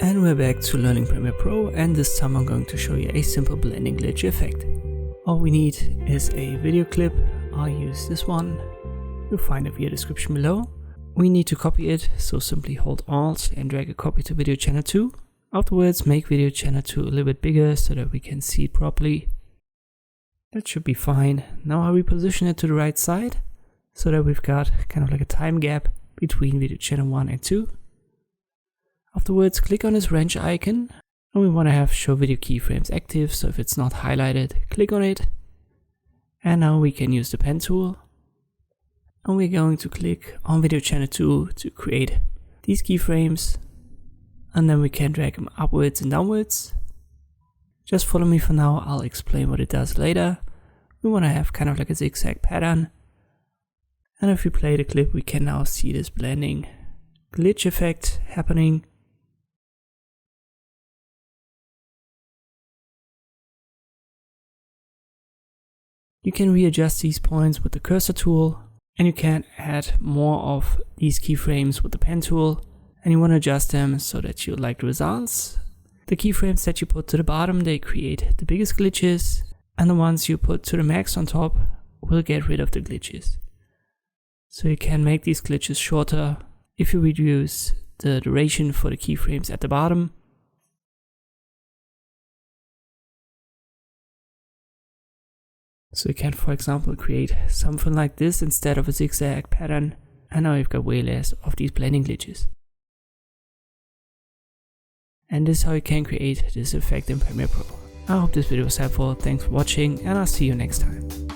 And we're back to learning Premiere Pro, and this time I'm going to show you a simple blending glitch effect. All we need is a video clip. I'll use this one. You'll find it via description below. We need to copy it, so simply hold Alt and drag a copy to video channel 2. Afterwards, make video channel 2 a little bit bigger so that we can see it properly. That should be fine. Now I'll reposition it to the right side so that we've got kind of like a time gap between video channel 1 and 2. Afterwards, click on this wrench icon, and we want to have show video keyframes active, so if it's not highlighted, click on it. And now we can use the pen tool. And we're going to click on video channel 2 to create these keyframes. And then we can drag them upwards and downwards. Just follow me for now, I'll explain what it does later. We want to have kind of like a zigzag pattern. And if we play the clip, we can now see this blending glitch effect happening. You can readjust these points with the cursor tool, and you can add more of these keyframes with the pen tool, and you want to adjust them so that you like the results. The keyframes that you put to the bottom, they create the biggest glitches, and the ones you put to the max on top will get rid of the glitches. So you can make these glitches shorter if you reduce the duration for the keyframes at the bottom. So you can, for example, create something like this instead of a zigzag pattern, and now you've got way less of these blending glitches. And this is how you can create this effect in Premiere Pro. I hope this video was helpful, thanks for watching, and I'll see you next time.